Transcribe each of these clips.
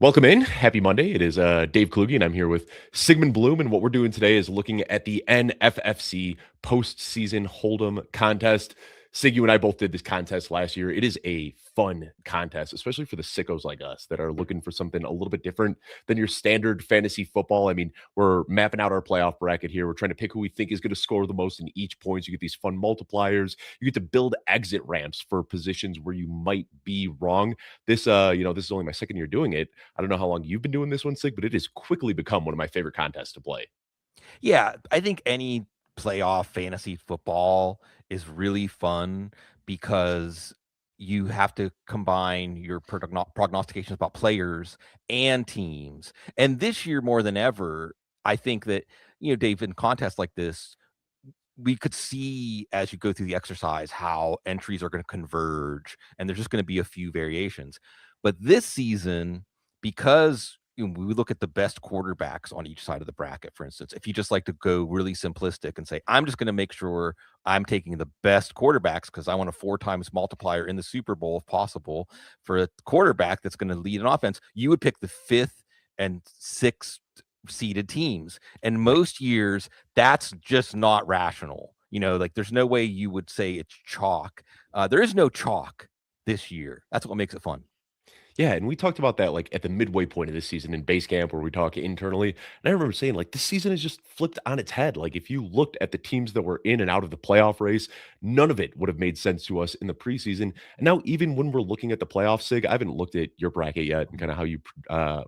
Welcome in. Happy Monday. It is Dave Kluge, and I'm here with Sigmund Bloom. And what we're doing today is looking at the NFFC postseason Hold'em contest. Sig, you and I both did this contest last year. It is a fun contest, especially for the sickos like us that are looking for something a little bit different than your standard fantasy football. I mean, we're mapping out our playoff bracket here. We're trying to pick who we think is going to score the most in each point. You get these fun multipliers. You get to build exit ramps for positions where you might be wrong. This is only my second year doing it. I don't know how long you've been doing this one, Sig, but it has quickly become one of my favorite contests to play. Yeah, I think any playoff fantasy football is really fun because you have to combine your prognostications about players and teams. And this year, more than ever, I think that, Dave, in contests like this, we could see as you go through the exercise how entries are going to converge and there's just going to be a few variations. But this season, because we look at the best quarterbacks on each side of the bracket, for instance, if you just like to go really simplistic and say, I'm just going to make sure I'm taking the best quarterbacks because I want a 4 times multiplier in the Super Bowl if possible for a quarterback that's going to lead an offense, you would pick the 5th and 6th seeded teams. And Right. most years, that's just not rational. Like there's no way you would say it's chalk. There is no chalk this year. That's what makes it fun. Yeah, and we talked about that like at the midway point of this season in base camp where we talk internally. And I remember saying like this season is just flipped on its head. Like if you looked at the teams that were in and out of the playoff race, none of it would have made sense to us in the preseason. And now even when we're looking at the playoff, Sig, I haven't looked at your bracket yet and kind of how you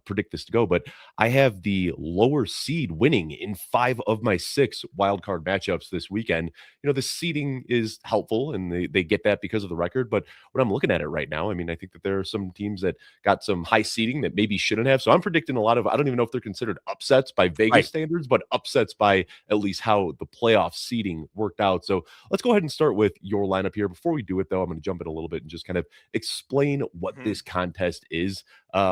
predict this to go, but I have the lower seed winning in 5 of my 6 wild card matchups this weekend. The seeding is helpful and they get that because of the record. But when I'm looking at it right now, I mean, I think that there are some teams that got some high seeding that maybe shouldn't have. So I'm predicting a lot of, I don't even know if they're considered upsets by Vegas Right. standards, but upsets by at least how the playoff seeding worked out. So let's go ahead and start with your lineup here. Before we do it, though, I'm going to jump in a little bit and just kind of explain what Mhm. this contest is.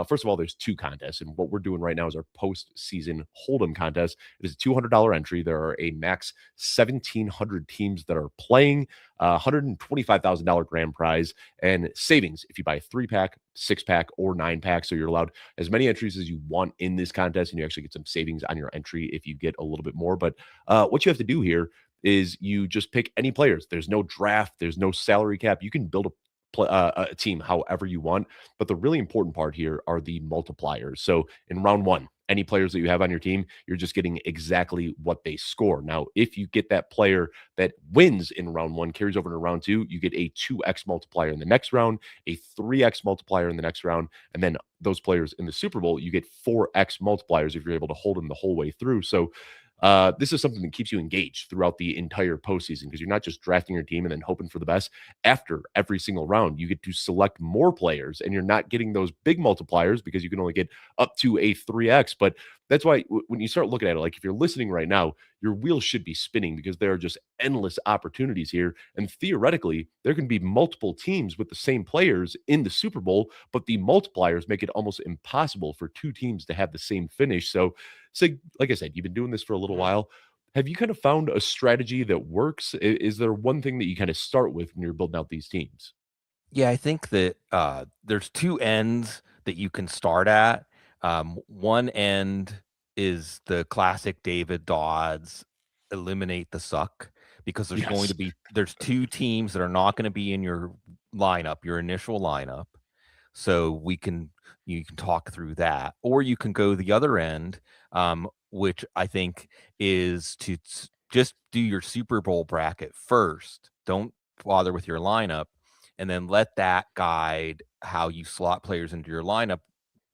First of all, there's 2 contests, and what we're doing right now is our postseason Hold'em contest. It is a $200 entry. There are a max 1,700 teams that are playing, $125,000 grand prize, and savings if you buy a 3-pack, 6-pack, or 9-pack. So you're allowed as many entries as you want in this contest, and you actually get some savings on your entry if you get a little bit more. But what you have to do here is you just pick any players. There's no draft, there's no salary cap. You can build a team however you want. But the really important part here are the multipliers. So in round one, any players that you have on your team, you're just getting exactly what they score. Now, if you get that player that wins in round one, carries over to round two, you get a 2x multiplier in the next round, a 3x multiplier in the next round, and then those players in the Super Bowl, you get 4x multipliers if you're able to hold them the whole way through. So this is something that keeps you engaged throughout the entire postseason because you're not just drafting your team and then hoping for the best. After every single round, you get to select more players, and you're not getting those big multipliers because you can only get up to a 3x. But that's why when you start looking at it, like if you're listening right now, your wheels should be spinning because there are just endless opportunities here. And theoretically, there can be multiple teams with the same players in the Super Bowl, but the multipliers make it almost impossible for 2 teams to have the same finish. So, like I said, you've been doing this for a little Mhm. while. Have you kind of found a strategy that works? Is there one thing that you kind of start with when you're building out these teams? Yeah, I think that there's 2 ends that you can start at. One end is the classic David Dodds eliminate the suck because Yes. there's 2 teams that are not going to be in your lineup, your initial lineup. So you can talk through that, or you can go the other end, which I think is to just do your Super Bowl bracket first. Don't bother with your lineup, and then let that guide how you slot players into your lineup.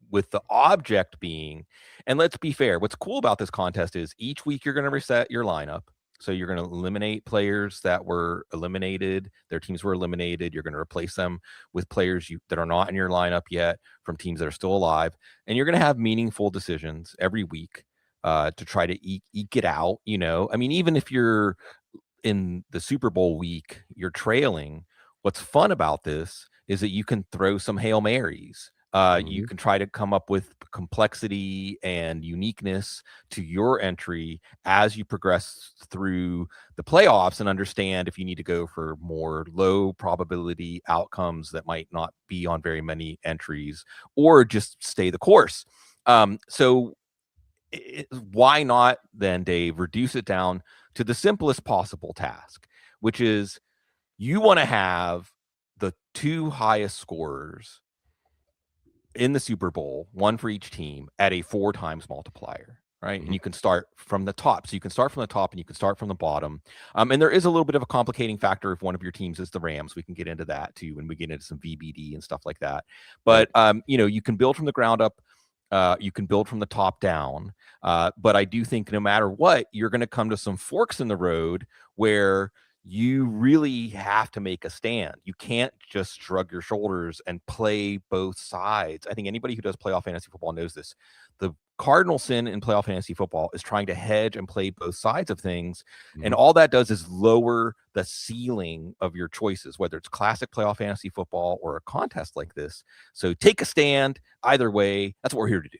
With the object being, and let's be fair, what's cool about this contest is each week you're going to reset your lineup. So you're going to eliminate players that were eliminated, their teams were eliminated. You're going to replace them with players that are not in your lineup yet from teams that are still alive. And you're going to have meaningful decisions every week to try to eke it out. I mean, even if you're in the Super Bowl week, you're trailing. What's fun about this is that you can throw some Hail Marys. You can try to come up with complexity and uniqueness to your entry as you progress through the playoffs, and understand if you need to go for more low probability outcomes that might not be on very many entries, or just stay the course. So why not then, Dave, reduce it down to the simplest possible task, which is you want to have the 2 highest scorers in the Super Bowl, one for each team, at a 4 times multiplier, right? And you can start from the top. So you can start from the top and you can start from the bottom. And there is a little bit of a complicating factor if one of your teams is the Rams. We can get into that too when we get into some VBD and stuff like that. But you can build from the ground up. You can build from the top down. But I do think no matter what, you're going to come to some forks in the road where you really have to make a stand. You can't just shrug your shoulders and play both sides. I think anybody who does playoff fantasy football knows this. The cardinal sin in playoff fantasy football is trying to hedge and play both sides of things. And all that does is lower the ceiling of your choices, whether it's classic playoff fantasy football or a contest like this. So take a stand either way. That's what we're here to do.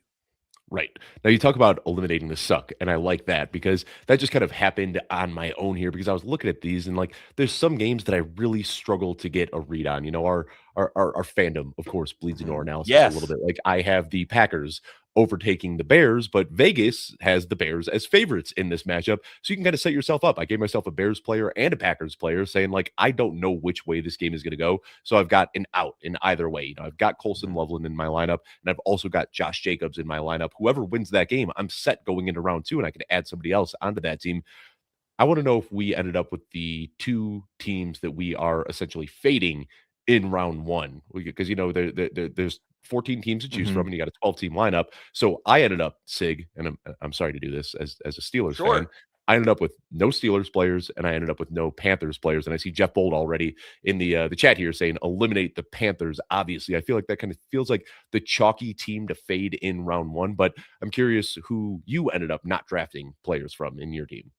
Right. Now you talk about eliminating the suck, and I like that because that just kind of happened on my own here because I was looking at these and like there's some games that I really struggle to get a read on. You know, our fandom, of course, bleeds into our analysis a little bit. Like I have the Packers overtaking the Bears, but Vegas has the Bears as favorites in this matchup. So you can kind of set yourself up. I gave myself a Bears player and a Packers player saying like, I don't know which way this game is going to go. So I've got an out in either way. You know, I've got Colson Loveland in my lineup and I've also got Josh Jacobs in my lineup. Whoever wins that game, I'm set going into round 2 and I can add somebody else onto that team. I want to know if we ended up with the 2 teams that we are essentially fading in round 1, because you know there's 14 teams to choose from, and you got a 12-team lineup. So I ended up, Sig, and I'm sorry to do this as a Steelers fan. I ended up with no Steelers players, and I ended up with no Panthers players. And I see Jeff Bold already in the chat here saying eliminate the Panthers. Obviously, I feel like that kind of feels like the chalky team to fade in round 1. But I'm curious who you ended up not drafting players from in your team.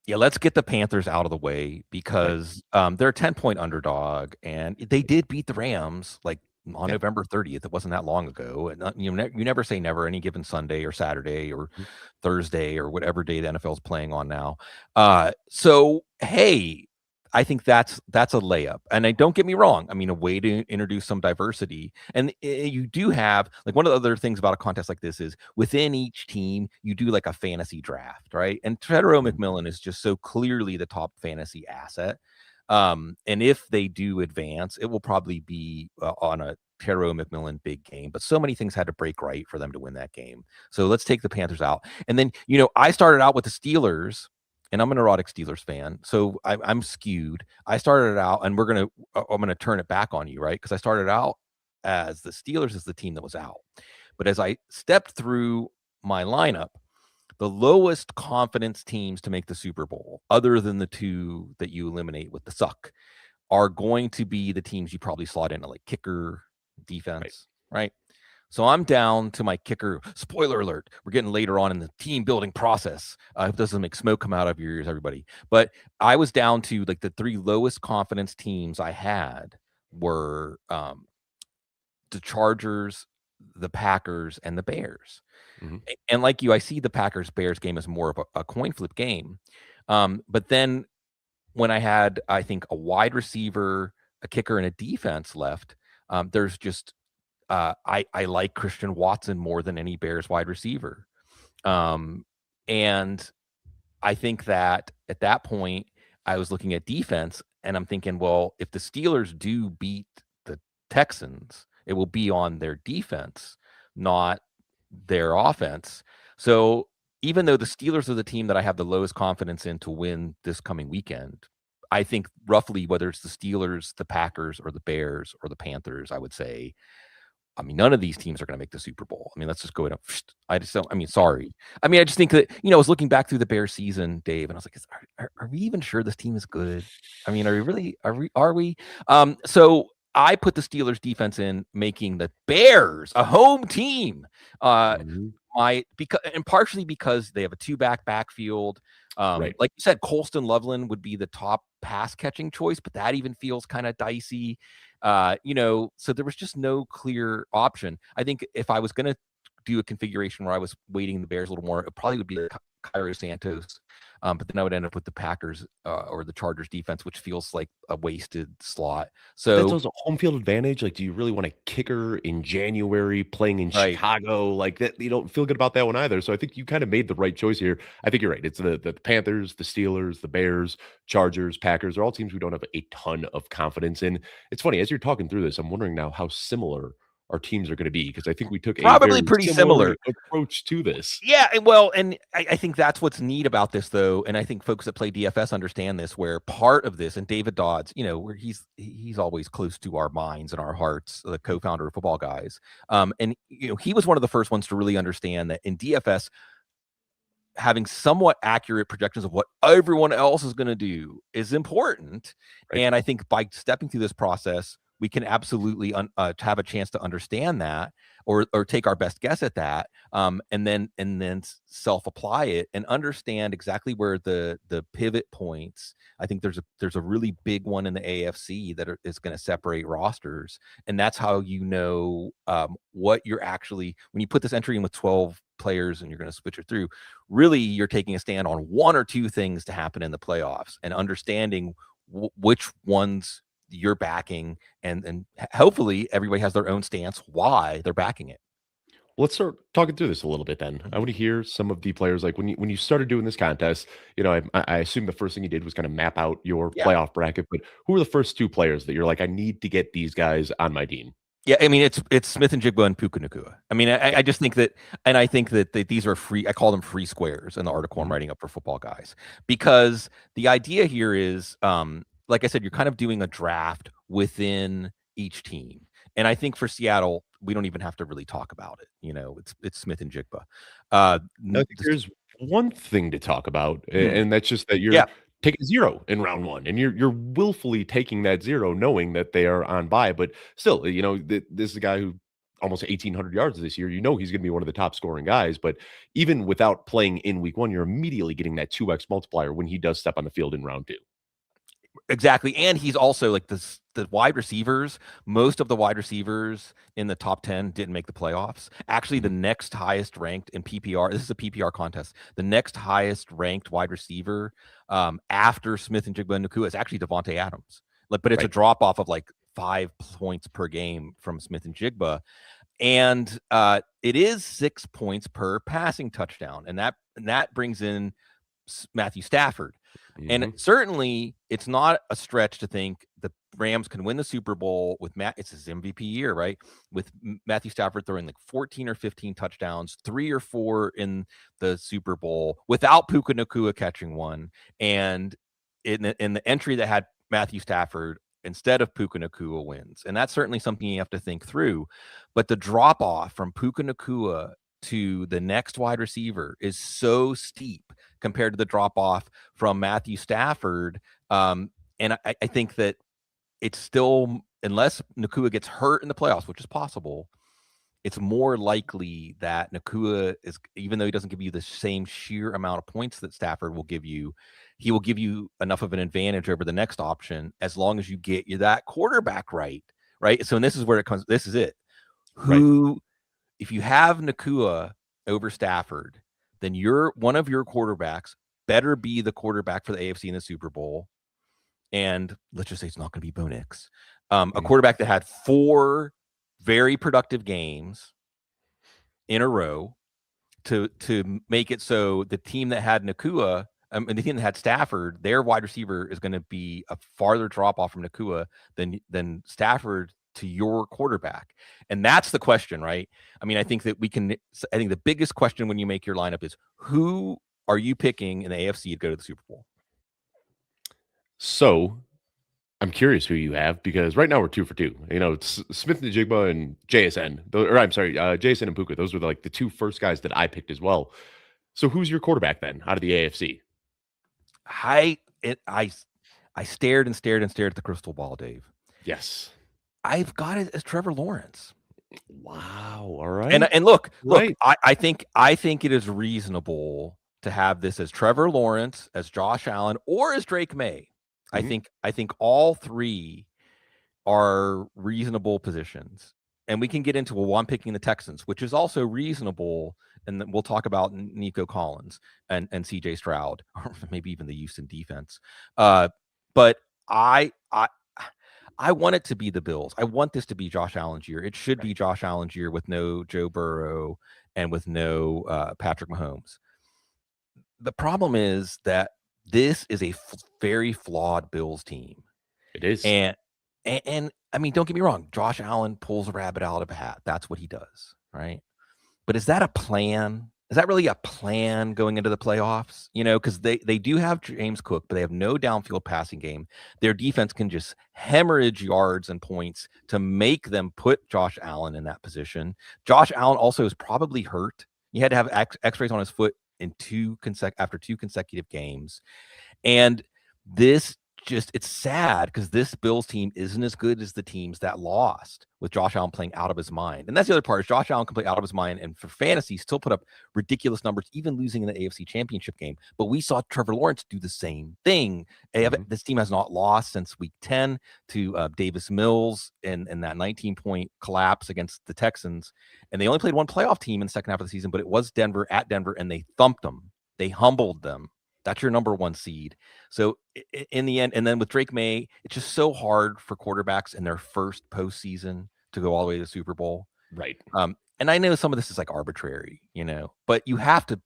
Yeah, let's get the Panthers out of the way because they're a 10-point underdog, and they did beat the Rams like on November 30th. It wasn't that long ago. And you never say never any given Sunday or Saturday or Thursday or whatever day the NFL is playing on now. So, hey, I think that's a layup. And don't get me wrong. I mean, a way to introduce some diversity. And you do have, like, one of the other things about a contest like this is within each team, you do like a fantasy draft, right? And Tedero McMillan is just so clearly the top fantasy asset. And if they do advance, it will probably be on a Tedero McMillan big game. But so many things had to break right for them to win that game. So let's take the Panthers out. And then, I started out with the Steelers. And I'm a neurotic Steelers fan, so I'm skewed. I started out, and I'm gonna turn it back on you, right? Because I started out as the Steelers as the team that was out. But as I stepped through my lineup, the lowest confidence teams to make the Super Bowl, other than the 2 that you eliminate with the suck, are going to be the teams you probably slot into, like kicker, defense, right? So I'm down to my kicker. Spoiler alert, we're getting later on in the team building process. It doesn't make smoke come out of your ears, everybody. But I was down to like the 3 lowest confidence teams I had were the Chargers, the Packers, and the Bears. And like you, I see the Packers-Bears game as more of a coin flip game. But then when I had, I think, a wide receiver, a kicker, and a defense left, there's just I like Christian Watson more than any Bears wide receiver. And I think that at that point, I was looking at defense and I'm thinking, well, if the Steelers do beat the Texans, it will be on their defense, not their offense. So even though the Steelers are the team that I have the lowest confidence in to win this coming weekend, I think roughly whether it's the Steelers, the Packers, or the Bears, or the Panthers, I would say, I mean, none of these teams are going to make the Super Bowl. I mean, let's just go ahead. I just don't. I mean, sorry. I mean, I just think that I was looking back through the Bears season, Dave, and I was like, are we even sure this team is good? I mean, are we really? Are we? So I put the Steelers defense in, making the Bears a home team. Partially because they have a 2-back backfield. Like you said, Colston Loveland would be the top pass catching choice, but that even feels kind of dicey. So there was just no clear option. I think if I was going to do a configuration where I was weighting the Bears a little more, it probably would be like Cairo Santos. But then I would end up with the Packers or the Chargers defense, which feels like a wasted slot. But that's So, also home field advantage. Like, do you really want a kicker in January playing in right. Chicago? Like that, you don't feel good about that one either. So I think you kind of made the right choice here. I think you're right. It's the Panthers, the Steelers, the Bears, Chargers, Packers are all teams we don't have a ton of confidence in. It's funny, as you're talking through this, I'm wondering now how similar our teams are going to be, because I think we took a Probably very pretty similar similar. approach to this. Yeah, well, and I think that's what's neat about this, though, and I think folks that play DFS understand this. Where part of this, and David Dodds, where he's always close to our minds and our hearts, the co-founder of Football Guys, and he was one of the first ones to really understand that in DFS, having somewhat accurate projections of what everyone else is going to do is important. Right. And I think by stepping through this process, we can absolutely have a chance to understand that, or take our best guess at that, and then self-apply it and understand exactly where the pivot points. I think there's a really big one in the AFC that is going to separate rosters, and that's how what you're actually, when you put this entry in with 12 players and you're going to switch it through, really you're taking a stand on one or two things to happen in the playoffs and understanding which ones you're backing, and hopefully everybody has their own stance why they're backing it. Let's start talking through this a little bit then. I want to hear some of the players, like when you started doing this contest, I assume the first thing you did was kind of map out your Yeah. playoff bracket, but who were the first two players that you're like, I need to get these guys on my team? Yeah, I mean it's Smith and Jigba and Puka Nacua. I mean, I just think that, and I think that these are free. I call them free squares in the article I'm Mhm. writing up for Football Guys, because the idea here is, like I said, you're kind of doing a draft within each team, and I think for Seattle, we don't even have to really talk about it. It's Smith and Jigba. I think there's one thing to talk about, Hmm. and that's just that you're Yeah, taking 0 in round 1, and you're willfully taking that 0 knowing that they are on bye, but still, this is a guy who almost 1,800 yards this year. He's gonna be one of the top scoring guys, but even without playing in week 1, you're immediately getting that 2x multiplier when he does step on the field in round 2. exactly. And he's also like the wide receivers. Most of the wide receivers in the top 10 didn't make the playoffs. Actually, the Mhm. next highest ranked in PPR, this is a PPR contest. The next highest ranked wide receiver, after Smith and Jigba and Nacua, is actually Devontae Adams. But it's a Right. drop off of like 5 points per game from Smith and Jigba. And it is 6 points per passing touchdown. And that brings in Matthew Stafford. And Mhm. certainly, it's not a stretch to think the Rams can win the Super Bowl with Matt. It's his MVP year, right? With Matthew Stafford throwing like 14 or 15 touchdowns, 3 or 4 in the Super Bowl, without Puka Nacua catching one, and in the entry that had Matthew Stafford instead of Puka Nacua wins. And that's certainly something you have to think through. But the drop off from Puka Nacua to the next wide receiver is so steep compared to the drop off from Matthew Stafford. And I think that it's still, unless Nacua gets hurt in the playoffs, which is possible, it's more likely that Nacua is, even though he doesn't give you the same sheer amount of points that Stafford will give you, he will give you enough of an advantage over the next option as long as you get that quarterback right. Right. So, and this is where it comes. This is it. Right. If you have Nacua over Stafford, then one of your quarterbacks better be the quarterback for the AFC in the Super Bowl. And let's just say it's not going to be Bo Nix. A Mhm. quarterback that had 4 very productive games in a row to make it so the team that had Nacua, and the team that had Stafford, their wide receiver is going to be a farther drop off from Nacua than Stafford to your quarterback. And that's the question, right? I mean, I think the biggest question when you make your lineup is, who are you picking in the AFC to go to the Super Bowl? So I'm curious who you have, because right now we're 2 for 2. It's Smith and Jigba and JSN. Or I'm sorry, JSN and Puka. Those were like the two first guys that I picked as well. So who's your quarterback then out of the AFC? I stared and stared and stared at the crystal ball, Dave. Yes. I've got it as Trevor Lawrence. Wow. All And right. look, Right. I think it is reasonable to have this as Trevor Lawrence, as Josh Allen, or as Drake May. I Mhm. think all three are reasonable positions. And we can get into, well, I'm picking the Texans, which is also reasonable. And then we'll talk about Nico Collins and CJ Stroud, or maybe even the Houston defense. But I want it to be the Bills. I want this to be Josh Allen's year. It should be Josh Allen's year with no Joe Burrow and with no Patrick Mahomes. The problem is that this is a very flawed Bills team. It is. And I mean, don't get me wrong. Josh Allen pulls a rabbit out of a hat. That's what he does, right? But is that a plan? Is that really a plan going into the playoffs? Because they do have James Cook, but they have no downfield passing game. Their defense can just hemorrhage yards and points to make them put Josh Allen in that position. Josh Allen also is probably hurt. He had to have X-rays on his foot in after 2 consecutive games, and this it's sad because this Bills team isn't as good as the teams that lost, with Josh Allen playing out of his mind. And that's the other part, is Josh Allen can play out of his mind, and for fantasy still put up ridiculous numbers, even losing in the AFC Championship game. But we saw Trevor Lawrence do the same thing. This team has not lost since week 10 to Davis Mills in that 19-point collapse against the Texans. And they only played one playoff team in the second half of the season, but it was Denver at Denver, and they thumped them. They humbled them. That's your number 1 seed. So in the end, and then with Drake May, it's just so hard for quarterbacks in their first postseason to go all the way to the Super Bowl. Right. And I know some of this is like arbitrary, but you have to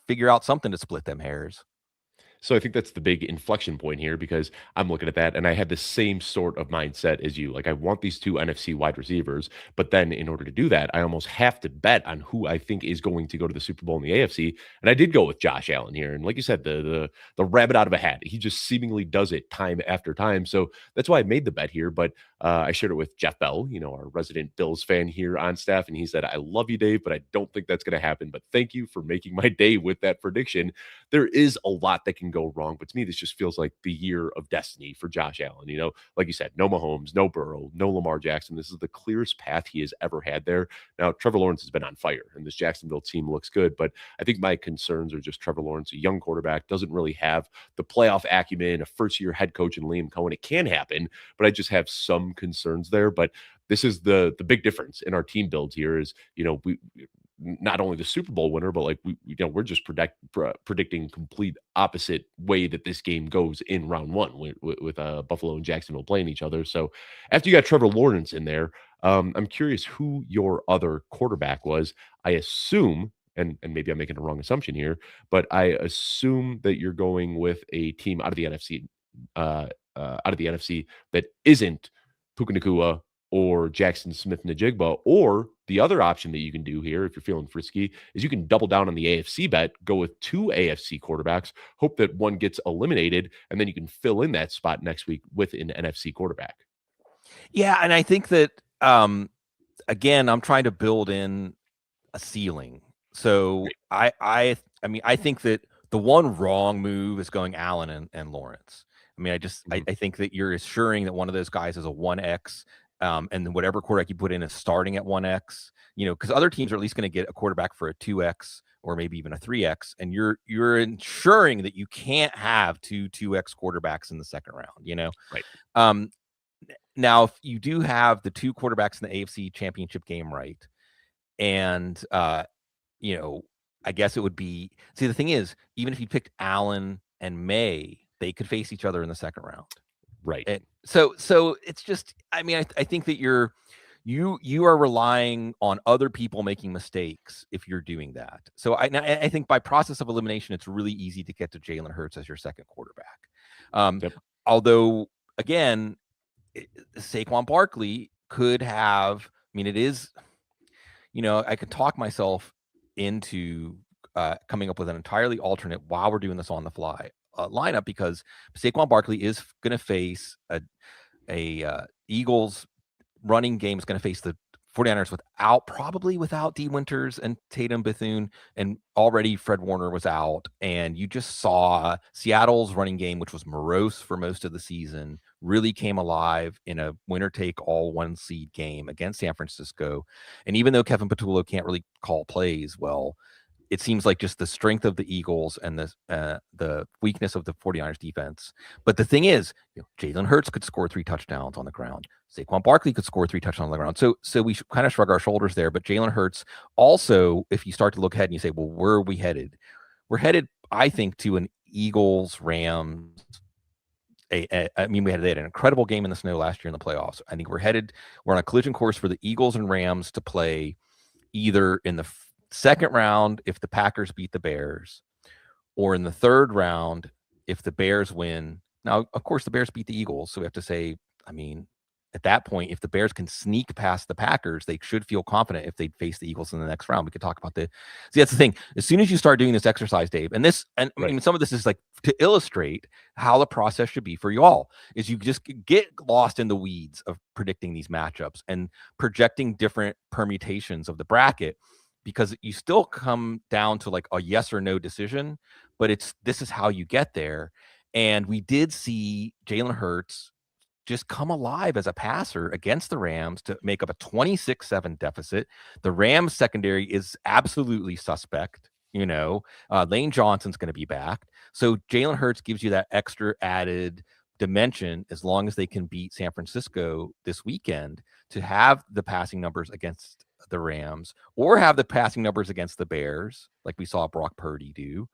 figure out something to split them hairs. So I think that's the big inflection point here, because I'm looking at that and I had the same sort of mindset as you. Like, I want these 2 NFC wide receivers, but then in order to do that, I almost have to bet on who I think is going to go to the Super Bowl in the AFC. And I did go with Josh Allen here. And like you said, the rabbit out of a hat, he just seemingly does it time after time. So that's why I made the bet here. But I shared it with Jeff Bell, our resident Bills fan here on staff. And he said, I love you, Dave, but I don't think that's going to happen. But thank you for making my day with that prediction. There is a lot that can go wrong, but to me, this just feels like the year of destiny for Josh Allen. Like you said, no Mahomes, no Burrow, no Lamar Jackson. This is the clearest path he has ever had there. Now, Trevor Lawrence has been on fire, and this Jacksonville team looks good, but I think my concerns are just Trevor Lawrence, a young quarterback, doesn't really have the playoff acumen, a first-year head coach in Liam Cohen. It can happen, but I just have some concerns there. But this is the big difference in our team builds here is, we not only the Super Bowl winner, but like we're just predicting complete opposite way that this game goes in round 1 with Buffalo and Jacksonville playing each other. So after you got Trevor Lawrence in there, I'm curious who your other quarterback was. I assume, and maybe I'm making a wrong assumption here, but I assume that you're going with a team out of the NFC, that isn't Puka Nacua or Jackson Smith-Njigba. Or the other option that you can do here, if you're feeling frisky, is you can double down on the AFC bet, go with 2 AFC quarterbacks, hope that one gets eliminated, and then you can fill in that spot next week with an NFC quarterback. Yeah, and I think that, again, I'm trying to build in a ceiling. So I mean, I think that the one wrong move is going Allen and Lawrence. I mean, I think that you're assuring that one of those guys is a 1X, and then whatever quarterback you put in is starting at 1X, because other teams are at least going to get a quarterback for a 2X or maybe even a 3X, and you're ensuring that you can't have 2X quarterbacks in the second round, Right. Now, if you do have the 2 quarterbacks in the AFC Championship game, right, and I guess it would be, see, the thing is, even if you picked Allen and May, they could face each other in the second round. Right. And so it's just, I mean, I think that you are relying on other people making mistakes if you're doing that. So I think by process of elimination, it's really easy to get to Jalen Hurts as your second quarterback. Yep. Although, again, Saquon Barkley could have, I mean, it is, I could talk myself into coming up with an entirely alternate, while we're doing this on the fly, lineup, because Saquon Barkley is going to face a Eagles running game, is going to face the 49ers probably without D Winters and Tatum Bethune, and already Fred Warner was out. And you just saw Seattle's running game, which was morose for most of the season, really came alive in a winner take all 1 seed game against San Francisco. And even though Kevin Patullo can't really call plays well, it seems like just the strength of the Eagles and the weakness of the 49ers defense. But the thing is, Jalen Hurts could score 3 touchdowns on the ground. Saquon Barkley could score 3 touchdowns on the ground. So we kind of shrug our shoulders there. But Jalen Hurts also, if you start to look ahead and you say, well, where are we headed? We're headed, I think, to an Eagles Rams. I mean, they had an incredible game in the snow last year in the playoffs. I think we're on a collision course for the Eagles and Rams to play either in the second round if the Packers beat the Bears, or in the third round if the Bears win. Now, of course, the Bears beat the Eagles, so we have to say, I mean, at that point, if the Bears can sneak past the Packers, they should feel confident if they face the Eagles in the next round. We could talk about see, that's the thing. As soon as you start doing this exercise, Dave, and I mean, some of this is like to illustrate how the process should be for you all, is you just get lost in the weeds of predicting these matchups and projecting different permutations of the bracket, because you still come down to like a yes or no decision, but this is how you get there. And we did see Jalen Hurts just come alive as a passer against the Rams to make up a 26-7 deficit. The Rams secondary is absolutely suspect. Lane Johnson's going to be back. So Jalen Hurts gives you that extra added dimension as long as they can beat San Francisco this weekend to have the passing numbers against the Rams or have the passing numbers against the Bears, like we saw Brock Purdy do.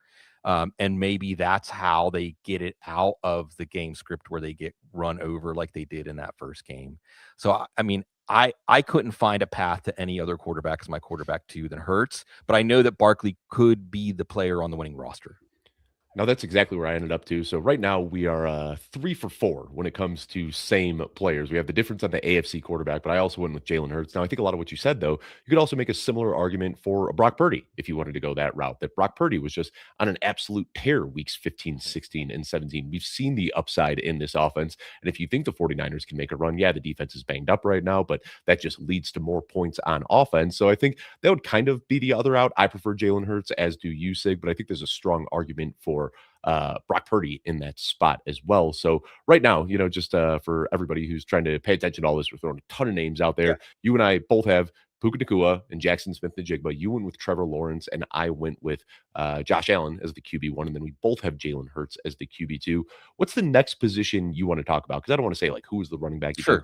And maybe that's how they get it out of the game script where they get run over like they did in that first game. So, I mean, I couldn't find a path to any other quarterback as my quarterback 2 than Hurts, but I know that Barkley could be the player on the winning roster. Now that's exactly where I ended up to. So right now we are 3 for 4 when it comes to same players. We have the difference on the AFC quarterback, but I also went with Jalen Hurts. Now I think a lot of what you said, though, you could also make a similar argument for Brock Purdy if you wanted to go that route, that Brock Purdy was just on an absolute tear weeks 15, 16, and 17. We've seen the upside in this offense. And if you think the 49ers can make a run, yeah, the defense is banged up right now, but that just leads to more points on offense. So I think that would kind of be the other route. I prefer Jalen Hurts, as do you, Sig, but I think there's a strong argument for Brock Purdy in that spot as well. So right now, just for everybody who's trying to pay attention to all this, we're throwing a ton of names out there. Yeah. You and I both have Puka Nacua and Jackson Smith-Njigba. You went with Trevor Lawrence, and I went with Josh Allen as the QB1, and then we both have Jalen Hurts as the QB2. What's the next position you want to talk about? Because I don't want to say like who's the running back. Sure.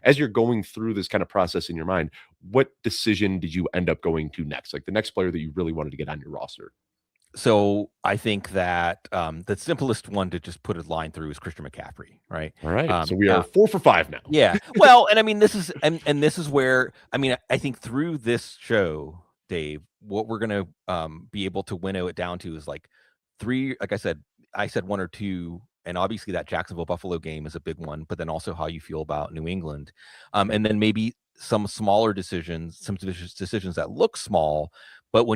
As you're going through this kind of process in your mind, what decision did you end up going to next? Like the next player that you really wanted to get on your roster? So I think that the simplest one to just put a line through is Christian McCaffrey, right? All right. So we are 4 for 5 now. Yeah. Well, and I mean, this is and this is where, I mean, I think through this show, Dave, what we're going to be able to winnow it down to is like 3, like I said 1 or 2, and obviously that Jacksonville Buffalo game is a big one, but then also how you feel about New England. And then maybe some smaller decisions, some decisions that look small, but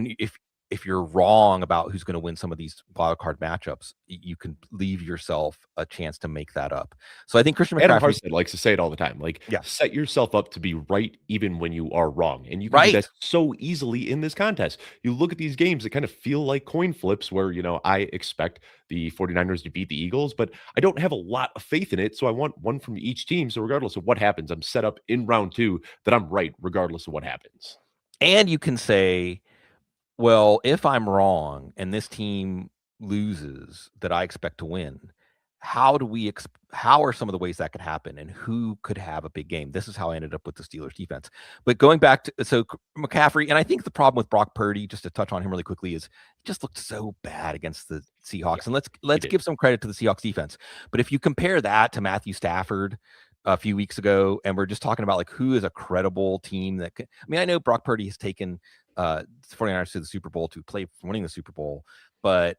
if you're wrong about who's going to win some of these wild card matchups, you can leave yourself a chance to make that up. So I think Christian Adam McCaffrey Harstad likes to say it all the time. Like, yeah, set yourself up to be right even when you are wrong. And you can do that so easily in this contest. You look at these games that kind of feel like coin flips where, I expect the 49ers to beat the Eagles, but I don't have a lot of faith in it. So I want one from each team. So regardless of what happens, I'm set up in round 2 that I'm right regardless of what happens. And you can say, well, if I'm wrong and this team loses that I expect to win, how are some of the ways that could happen and who could have a big game? This is how I ended up with the Steelers defense. But going back to McCaffrey, and I think the problem with Brock Purdy, just to touch on him really quickly, is he just looked so bad against the Seahawks. Yeah, and let's give some credit to the Seahawks defense. But if you compare that to Matthew Stafford a few weeks ago, and we're just talking about like who is a credible team that can, I mean, I know Brock Purdy has taken 49ers to the Super Bowl to play for winning the Super Bowl, but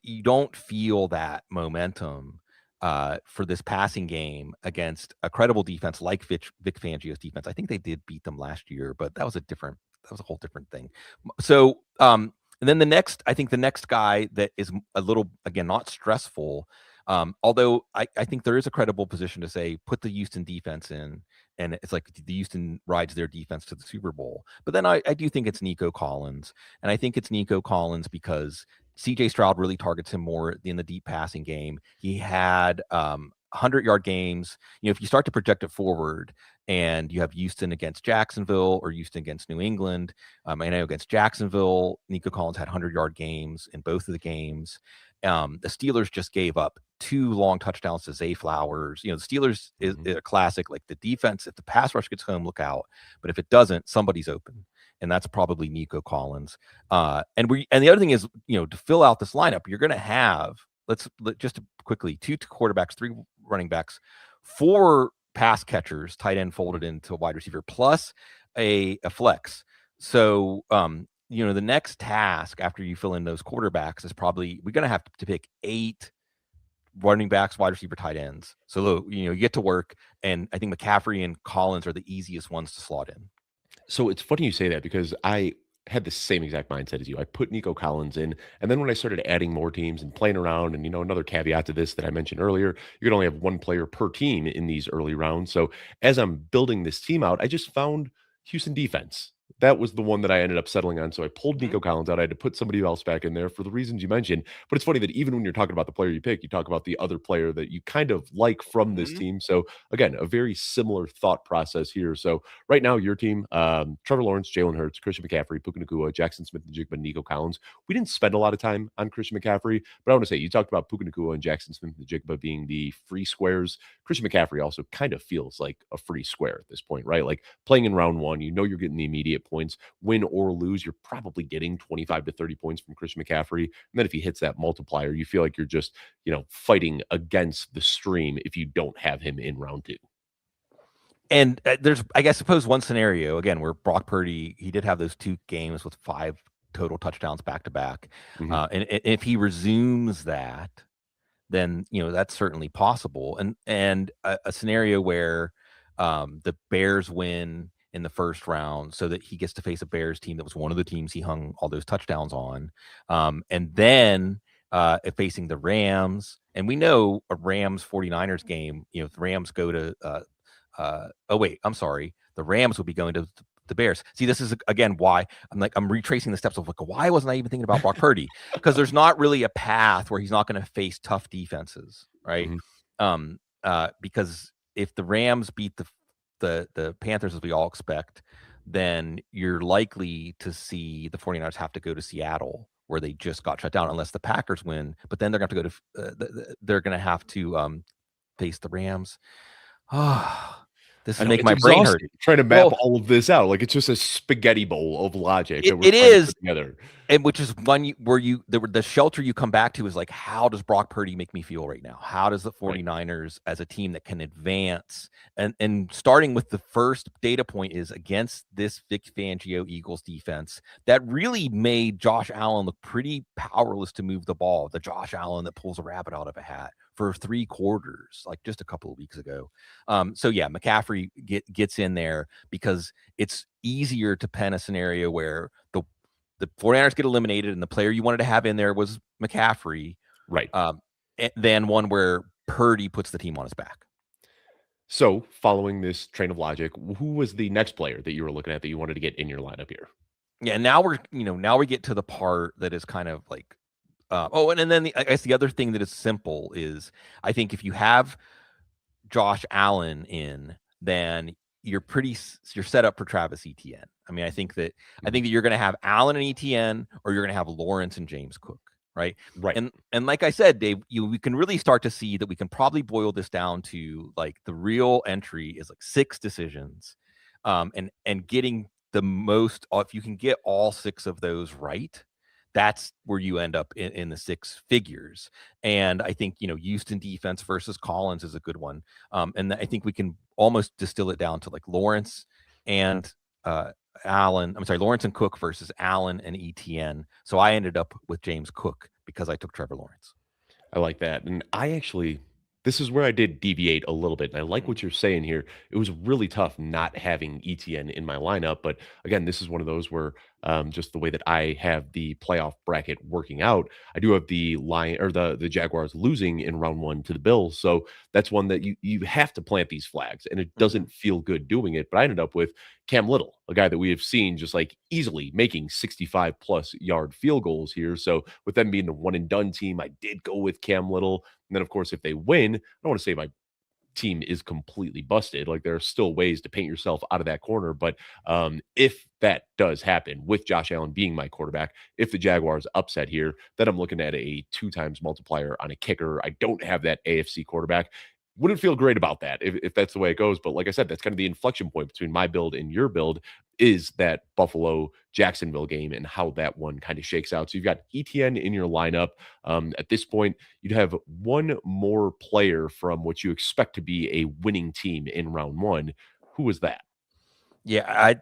you don't feel that momentum for this passing game against a credible defense like Vic Fangio's defense. I think they did beat them last year, but that was a whole different thing. So, and then the next guy that is a little, again, not stressful, although I think there is a credible position to say, put the Houston defense in, and it's like the Houston rides their defense to the Super Bowl. But then I do think it's Nico Collins. And I think it's Nico Collins because CJ Stroud really targets him more in the deep passing game. He had 100-yard games. If you start to project it forward, and you have Houston against Jacksonville or Houston against New England. I know against Jacksonville, Nico Collins had 100-yard games in both of the games. The Steelers just gave up 2 long touchdowns to Zay Flowers. The Steelers is a classic. Like the defense, if the pass rush gets home, look out. But if it doesn't, somebody's open, and that's probably Nico Collins. And the other thing is, to fill out this lineup, you're going to have just quickly 2 quarterbacks, 3 running backs, 4 pass catchers, tight end folded into a wide receiver, plus a flex. So, the next task after you fill in those quarterbacks is probably we're going to have to pick 8 running backs, wide receiver, tight ends. So, look, you get to work, and I think McCaffrey and Collins are the easiest ones to slot in. So it's funny you say that because I had the same exact mindset as you. I put Nico Collins in, and then when I started adding more teams and playing around, and another caveat to this that I mentioned earlier, you can only have one player per team in these early rounds. So as I'm building this team out, I just found Houston defense. That was the one that I ended up settling on. So I pulled Nico Collins out. I had to put somebody else back in there for the reasons you mentioned. But it's funny that even when you're talking about the player you pick, you talk about the other player that you kind of like from this team. So again, a very similar thought process here. So right now, your team, Trevor Lawrence, Jalen Hurts, Christian McCaffrey, Puka Nacua, Jackson Smith-Njigba, Nico Collins. We didn't spend a lot of time on Christian McCaffrey, but I want to say you talked about Puka Nacua and Jackson Smith-Njigba being the free squares. Christian McCaffrey also kind of feels like a free square at this point, right? Like playing in round 1, you're getting the immediate points. Win or lose, you're probably getting 25 to 30 points from Christian McCaffrey. And then if he hits that multiplier, you feel like you're just, fighting against the stream if you don't have him in round 2. And there's, I suppose, one scenario again where Brock Purdy, he did have those 2 games with 5 total touchdowns back to back, and if he resumes that, then that's certainly possible. And a scenario where the Bears win in the first round, so that he gets to face a Bears team that was one of the teams he hung all those touchdowns on, and then facing the Rams, and we know a Rams 49ers game. If the Rams go to the Rams will be going to the Bears. See, this is again why I'm retracing the steps of like, why wasn't I even thinking about Brock Purdy? Because there's not really a path where he's not going to face tough defenses, right? Because if the Rams beat the Panthers as we all expect, then you're likely to see the 49ers have to go to Seattle, where they just got shut down, unless the Packers win. But then they're going to have to go to they're going to have to face the Rams. This is making my brain hurt. Trying to map all of this out. Like it's just a spaghetti bowl of logic that we're it trying is to put together. And which is one where the shelter you come back to is like, how does Brock Purdy make me feel right now? How does the 49ers as a team that can advance? And starting with the first data point is against this Vic Fangio Eagles defense that really made Josh Allen look pretty powerless to move the ball. The Josh Allen that pulls a rabbit out of a hat for 3 quarters, like just a couple of weeks ago. So yeah, McCaffrey gets in there because it's easier to pen a scenario where the 49ers get eliminated and the player you wanted to have in there was McCaffrey, right? Than one where Purdy puts the team on his back. So following this train of logic, who was the next player that you were looking at that you wanted to get in your lineup here? Yeah, now we get to the part that is kind of like, and then I guess the other thing that is simple is I think if you have Josh Allen in, then you're set up for Travis Etienne. I mean, I think that you're going to have Allen and Etienne, or you're going to have Lawrence and James Cook, right? Right. And like I said, Dave, we can really start to see that we can probably boil this down to like the real entry is like 6 decisions, and getting the most. If you can get all 6 of those right, that's where you end up in the 6 figures. And I think, Houston defense versus Collins is a good one. And I think we can almost distill it down to like Lawrence and Lawrence and Cook versus Allen and Etienne. So I ended up with James Cook because I took Trevor Lawrence. I like that. And this is where I did deviate a little bit. And I like what you're saying here. It was really tough not having Etienne in my lineup. But again, this is one of those where just the way that I have the playoff bracket working out, I do have the the Jaguars losing in round 1 to the Bills. So that's one that you have to plant these flags, and it doesn't feel good doing it. But I ended up with Cam Little, a guy that we have seen just like easily making 65 plus yard field goals here. So with them being the one and done team, I did go with Cam Little. And then, of course, if they win, I don't want to say my team is completely busted. Like there are still ways to paint yourself out of that corner. But if that does happen with Josh Allen being my quarterback, if the Jaguars upset here, then I'm looking at a 2 times multiplier on a kicker. I don't have that AFC quarterback. Wouldn't feel great about that if that's the way it goes. But like I said, that's kind of the inflection point between my build and your build is that Buffalo Jacksonville game and how that one kind of shakes out. So you've got ETN in your lineup. At this point, you'd have one more player from what you expect to be a winning team in round one. Who was that? Yeah,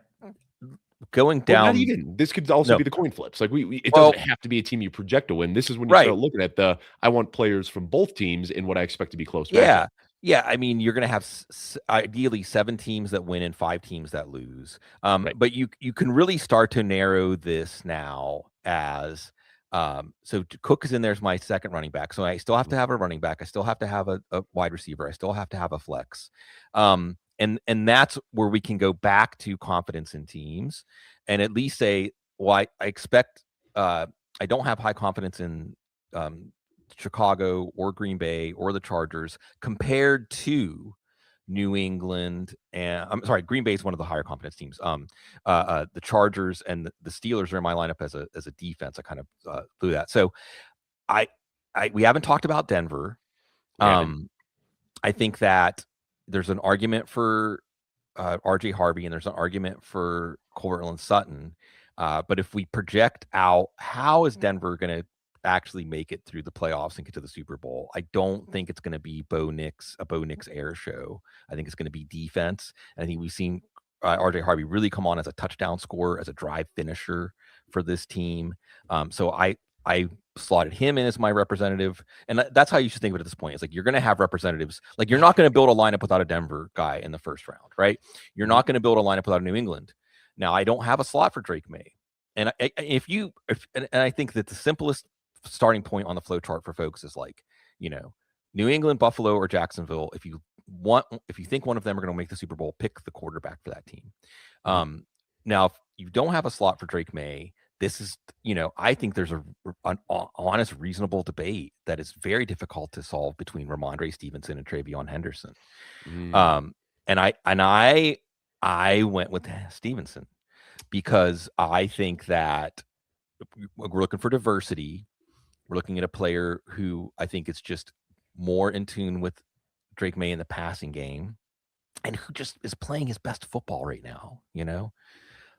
going Well, down. not even. This could also No. be the coin flips. Like it Well, doesn't have to be a team you project to win. This is when you right. start looking at I want players from both teams in what I expect to be close Yeah. matchups. Yeah, I mean, you're going to have ideally 7 teams that win and 5 teams that lose. Right. But you can really start to narrow this now as so Cook is in there as my second running back. So I still have to have a running back. I still have to have a wide receiver. I still have to have a flex. And that's where we can go back to confidence in teams and at least say, well, I expect I don't have high confidence in Chicago or Green Bay or the Chargers compared to New England. And I'm sorry, Green Bay is one of the higher confidence teams. The Chargers and the Steelers are in my lineup as a defense. I kind of flew that. So we haven't talked about Denver. I think that there's an argument for RJ Harvey and there's an argument for Courtland Sutton. But if we project out, how is Denver going to actually make it through the playoffs and get to the Super Bowl? I don't think it's going to be a Bo Nix air show. I think it's going to be defense. And I think we've seen RJ Harvey really come on as a touchdown scorer, as a drive finisher for this team. So I slotted him in as my representative. And that's how you should think of it at this point. It's like you're going to have representatives. Like you're not going to build a lineup without a Denver guy in the first round, right? You're not going to build a lineup without a New England. Now, I don't have a slot for Drake May. And I think that the simplest starting point on the flow chart for folks is like, New England, Buffalo, or Jacksonville. If you think one of them are going to make the Super Bowl, pick the quarterback for that team. Now, if you don't have a slot for Drake May, this is, I think there's an honest, reasonable debate that is very difficult to solve between Ramondre Stevenson and Travion Henderson. And I went with Stevenson because I think that we're looking for diversity. We're looking at a player who I think is just more in tune with Drake May in the passing game and who just is playing his best football right now,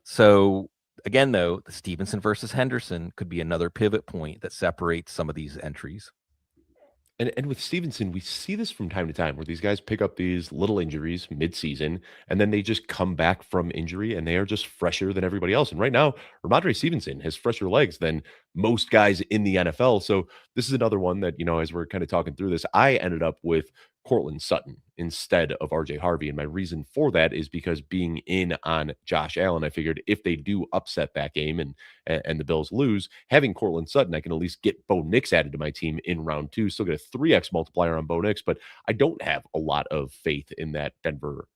So again, though, the Stevenson versus Henderson could be another pivot point that separates some of these entries. And with Stevenson, we see this from time to time where these guys pick up these little injuries mid-season, and then they just come back from injury, and they are just fresher than everybody else. And right now, Ramondre Stevenson has fresher legs than most guys in the NFL. So this is another one that, as we're kind of talking through this, I ended up with Courtland Sutton instead of RJ Harvey. And my reason for that is because being in on Josh Allen, I figured if they do upset that game and the Bills lose, having Courtland Sutton, I can at least get Bo Nix added to my team in round 2. Still get a 3x multiplier on Bo Nix, but I don't have a lot of faith in that Denver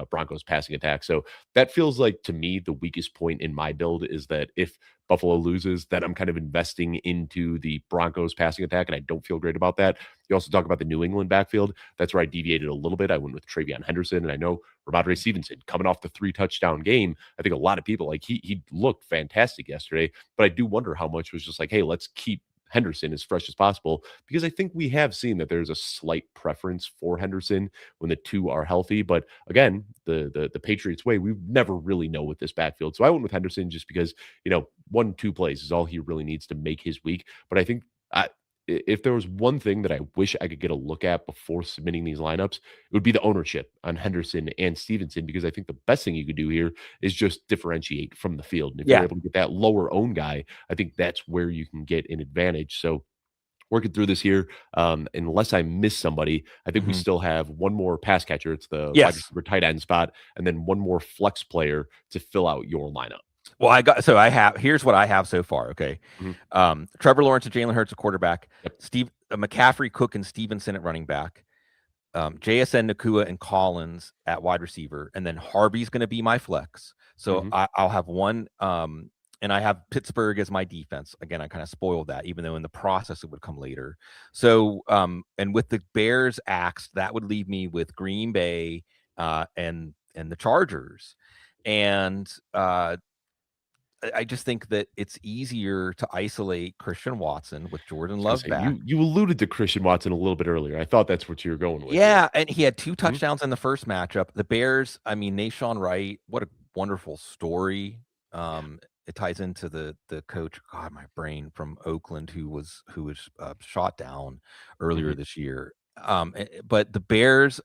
Broncos passing attack. So that feels like to me the weakest point in my build is that if Buffalo loses, then I'm kind of investing into the Broncos passing attack, and I don't feel great about that. You also talk about the New England backfield. That's where I deviated a little bit. I went with Travion Henderson, and I know Ramondre Stevenson coming off the 3-touchdown game. I think a lot of people, like he looked fantastic yesterday, but I do wonder how much was just like, hey, let's keep Henderson as fresh as possible, because I think we have seen that there's a slight preference for Henderson when the two are healthy. But again, the Patriots way, we never really know with this backfield. So I went with Henderson just because, 1-2 plays is all he really needs to make his week. But I think if there was one thing that I wish I could get a look at before submitting these lineups, it would be the ownership on Henderson and Stevenson, because I think the best thing you could do here is just differentiate from the field. And if you're able to get that lower own guy, I think that's where you can get an advantage. So working through this here, unless I miss somebody, I think we still have one more pass catcher. It's the wide receiver tight end spot, and then one more flex player to fill out your lineup. Well, here's what I have so far. Okay. Trevor Lawrence and Jalen Hurts, a quarterback, McCaffrey, Cook, and Stevenson at running back, JSN, Nakua, and Collins at wide receiver. And then Harvey's going to be my flex. So I'll have one and I have Pittsburgh as my defense. Again, I kind of spoiled that, even though in the process it would come later. So, and with the Bears axed, that would leave me with Green Bay and the Chargers, and I just think that it's easier to isolate Christian Watson with Jordan I was gonna Love say back. you alluded to Christian Watson a little bit earlier. I thought that's what you were going with here. Yeah, and he had 2 Mhm. touchdowns in the first matchup. The Bears, I mean, Nashawn Wright, what a wonderful story. Yeah. It ties into the coach, God, my brain, from Oakland who was shot down earlier Mhm. this year. But the Bears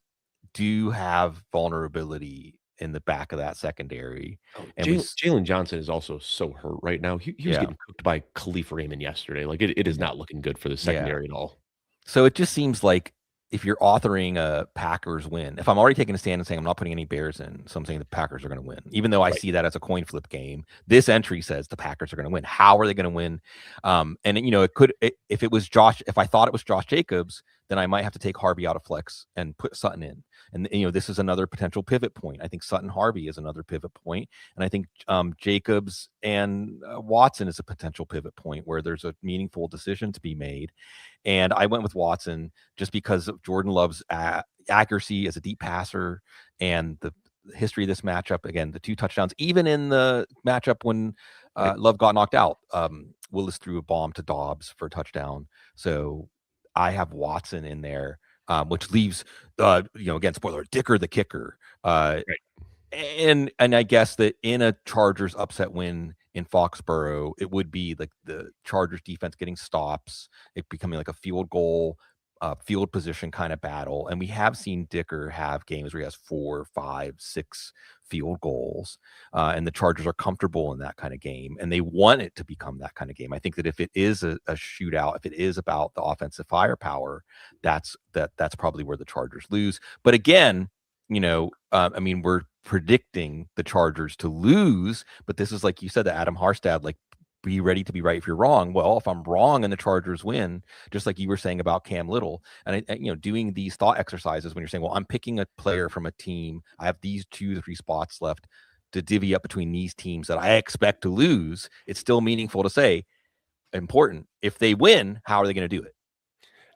do have vulnerability in the back of that secondary, Oh, and we Jalen Johnson is also so hurt right now. He was yeah. getting cooked by Khalif Raymond yesterday. Like, it is Mhm. not looking good for the Yeah. secondary at all. So it just seems like if you're authoring a Packers win, if I'm already taking a stand and saying I'm not putting any Bears in, so I'm saying the Packers are going to win, even though I Right. see that as a coin flip game. This entry says the Packers are going to win. How are they going to win? And if it was Josh, if I thought it was Josh Jacobs, then I might have to take Harvey out of flex and put Sutton in. And this is another potential pivot point. I think Sutton Harvey is another pivot point, and I think Jacobs and Watson is a potential pivot point where there's a meaningful decision to be made. And I went with Watson just because of Jordan Love's accuracy as a deep passer and the history of this matchup. Again, the 2 touchdowns, even in the matchup when Right. Love got knocked out, Willis threw a bomb to Dobbs for a touchdown. So I have Watson in there, which leaves, again, spoiler, Dicker the kicker. Right. And I guess that in a Chargers upset win in Foxborough, it would be like the Chargers defense getting stops, it becoming like a field goal, field position kind of battle. And we have seen Dicker have games where he has 4, 5, 6 field goals, and the Chargers are comfortable in that kind of game, and they want it to become that kind of game. I think that if it is a shootout, if it is about the offensive firepower, that's probably where the Chargers lose. But again, I mean, we're predicting the Chargers to lose, but this is like you said, the Adam Harstad, like, be ready to be right if you're wrong. Well, if I'm wrong and the Chargers win, just like you were saying about Cam Little, and doing these thought exercises when you're saying, well, I'm picking a player from a team, I have these 2 to 3 spots left to divvy up between these teams that I expect to lose. It's still meaningful to say, important. If they win, how are they going to do it?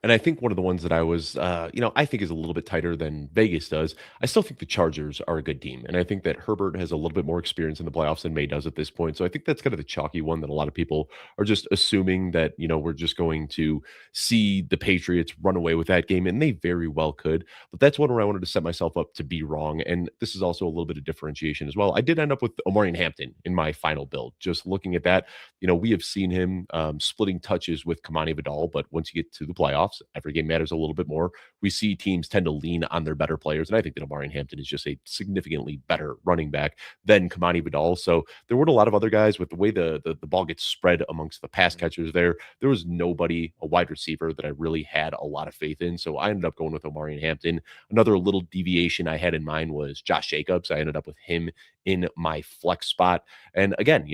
And I think one of the ones that I was, I think is a little bit tighter than Vegas does. I still think the Chargers are a good team. And I think that Herbert has a little bit more experience in the playoffs than May does at this point. So I think that's kind of the chalky one that a lot of people are just assuming that, we're just going to see the Patriots run away with that game. And they very well could. But that's one where I wanted to set myself up to be wrong. And this is also a little bit of differentiation as well. I did end up with Omarion Hampton in my final build. Just looking at that, we have seen him splitting touches with Kamani Vidal, but once you get to the playoffs, every game matters a little bit more. We see teams tend to lean on their better players, and I think that Omarion Hampton is just a significantly better running back than Kamani Vidal. So there weren't a lot of other guys with the way the ball gets spread amongst the pass catchers there. There was nobody, a wide receiver, that I really had a lot of faith in. So I ended up going with Omarion Hampton. Another little deviation I had in mind was Josh Jacobs. I ended up with him in my flex spot. And again,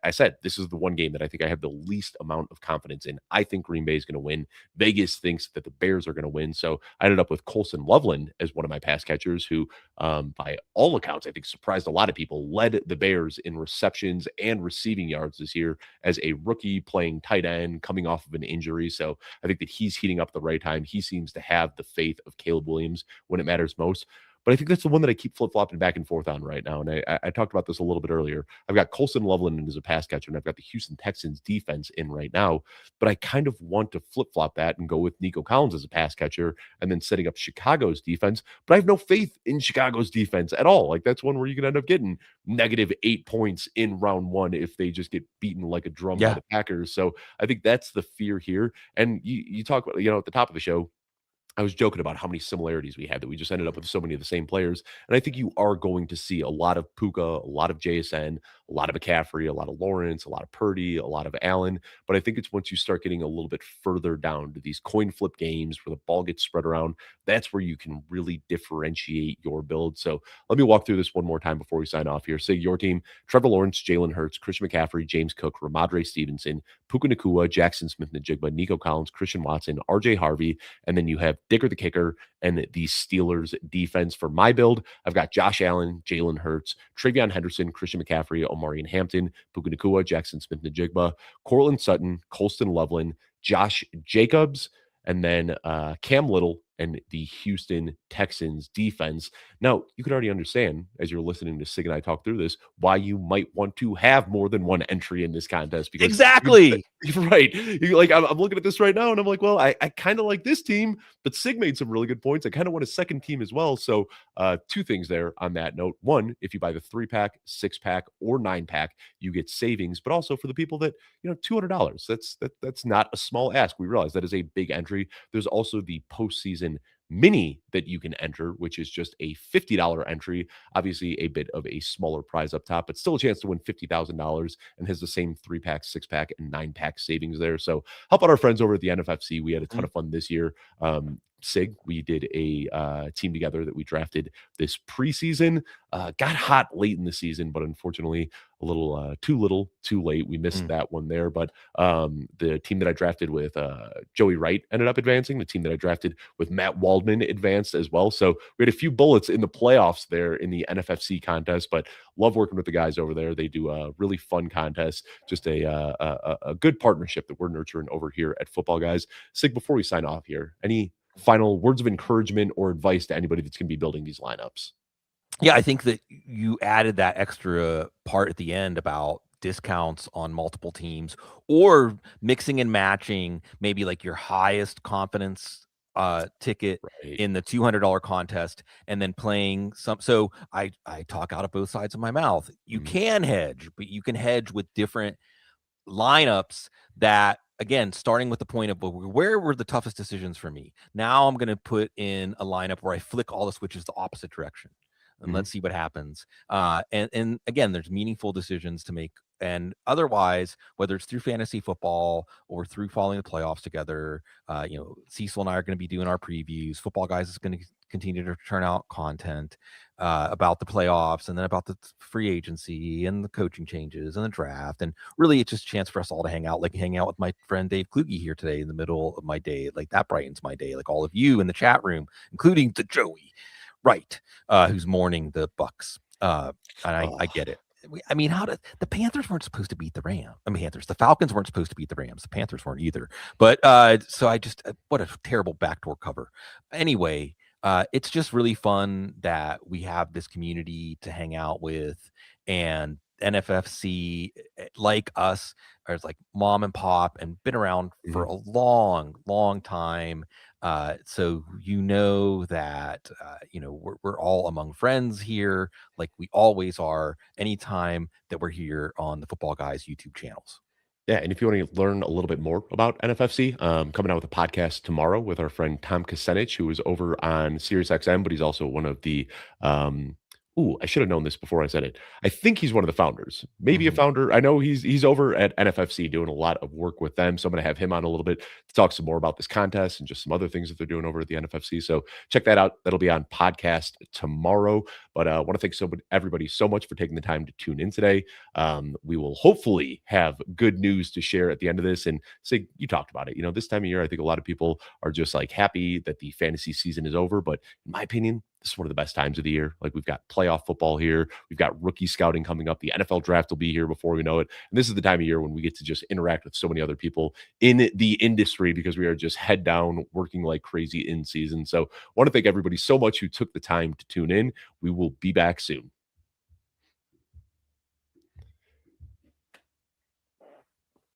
I said this is the one game that I think I have the least amount of confidence in. I think Green Bay is going to win. Vegas thinks that the Bears are going to win. So I ended up with Colson Loveland as one of my pass catchers who, by all accounts, I think surprised a lot of people, led the Bears in receptions and receiving yards this year as a rookie playing tight end coming off of an injury. So I think that he's heating up the right time. He seems to have the faith of Caleb Williams when it matters most. But I think that's the one that I keep flip-flopping back and forth on right now. And I talked about this a little bit earlier. I've got Colson Loveland as a pass catcher, and I've got the Houston Texans defense in right now. But I kind of want to flip-flop that and go with Nico Collins as a pass catcher and then setting up Chicago's defense. But I have no faith in Chicago's defense at all. Like, that's one where you can end up getting -8 points in round one if they just get beaten like a drum by Yeah. the Packers. So I think that's the fear here. And you talk about, at the top of the show, I was joking about how many similarities we had, that we just ended up with so many of the same players. And I think you are going to see a lot of Puka, a lot of JSN, a lot of McCaffrey, a lot of Lawrence, a lot of Purdy, a lot of Allen. But I think it's once you start getting a little bit further down to these coin flip games where the ball gets spread around, that's where you can really differentiate your build. So let me walk through this one more time before we sign off here. Say your team: Trevor Lawrence, Jalen Hurts, Christian McCaffrey, James Cook, Ramadre Stevenson, Puka Nakua, Jackson Smith-Njigba, Nico Collins, Christian Watson, RJ Harvey, and then you have Dicker the kicker and the Steelers defense. For my build, I've got Josh Allen, Jalen Hurts, Travion Henderson, Christian McCaffrey, Omarion Hampton, Puka Nacua, Jackson Smith-Njigba, Cortland Sutton, Colston Loveland, Josh Jacobs, and then Cam Little and the Houston Texans defense. Now, you can already understand, as you're listening to Sig and I talk through this, why you might want to have more than one entry in this contest. Because Exactly. you're right. Like, I'm looking at this right now, and I'm like, well, I kind of like this team, but Sig made some really good points. I kind of want a second team as well. So two things there on that note. One, if you buy the 3-pack, 6-pack, or 9-pack, you get savings. But also for the people that, $200, that's not a small ask. We realize that is a big entry. There's also the postseason mini that you can enter, which is just a $50 entry. Obviously, a bit of a smaller prize up top, but still a chance to win $50,000 and has the same 3-pack, 6-pack, and 9-pack savings there. So help out our friends over at the NFFC. We had a ton of fun this year. Sig, we did a team together that we drafted this preseason. Got hot late in the season, but unfortunately a little too little, too late. We missed that one there. But the team that I drafted with Joey Wright ended up advancing. The team that I drafted with Matt Waldman advanced as well. So we had a few bullets in the playoffs there in the NFFC contest, but love working with the guys over there. They do a really fun contest, just a good partnership that we're nurturing over here at Football Guys. Sig, before we sign off here, any final words of encouragement or advice to anybody that's going to be building these lineups? Yeah, I think that you added that extra part at the end about discounts on multiple teams or mixing and matching maybe like your highest confidence ticket Right. in the $200 contest and then playing some. So I talk out of both sides of my mouth. You can hedge, but you can hedge with different lineups that, again, starting with the point of where were the toughest decisions for me. Now I'm going to put in a lineup where I flick all the switches the opposite direction and let's see what happens. And again, there's meaningful decisions to make. And otherwise, whether it's through fantasy football or through following the playoffs together, Cecil and I are going to be doing our previews. Football Guys is going to continue to turn out content about the playoffs and then about the free agency and the coaching changes and the draft. And really, it's just a chance for us all to hang out, like hang out with my friend Dave Kluge here today in the middle of my day. Like that brightens my day, like all of you in the chat room, including the Joey, right, who's mourning the Bucks. And I get it. I mean, the Panthers weren't supposed to beat the Rams. The Falcons weren't supposed to beat the Rams. The Panthers weren't either. But so I just, what a terrible backdoor cover. Anyway, it's just really fun that we have this community to hang out with, and NFFC, like us, is like mom and pop and been around for a long, long time. So that we're all among friends here, like we always are anytime that we're here on the Football Guys YouTube channels. Yeah, and if you want to learn a little bit more about NFFC, coming out with a podcast tomorrow with our friend Tom Kasenich, who is over on SiriusXM, but he's also one of the I should have known this before I said it. I think he's one of the founders, maybe a founder. I know he's over at NFFC doing a lot of work with them. So I'm going to have him on a little bit to talk some more about this contest and just some other things that they're doing over at the NFFC. So check that out. That'll be on podcast tomorrow. But I want to thank everybody so much for taking the time to tune in today. We will hopefully have good news to share at the end of this. And Sig, you talked about it. This time of year, I think a lot of people are just like happy that the fantasy season is over. But in my opinion, this is one of the best times of the year. Like, we've got playoff football here. We've got rookie scouting coming up. The NFL draft will be here before we know it. And this is the time of year when we get to just interact with so many other people in the industry because we are just head down working like crazy in season. So I want to thank everybody so much who took the time to tune in. We will be back soon.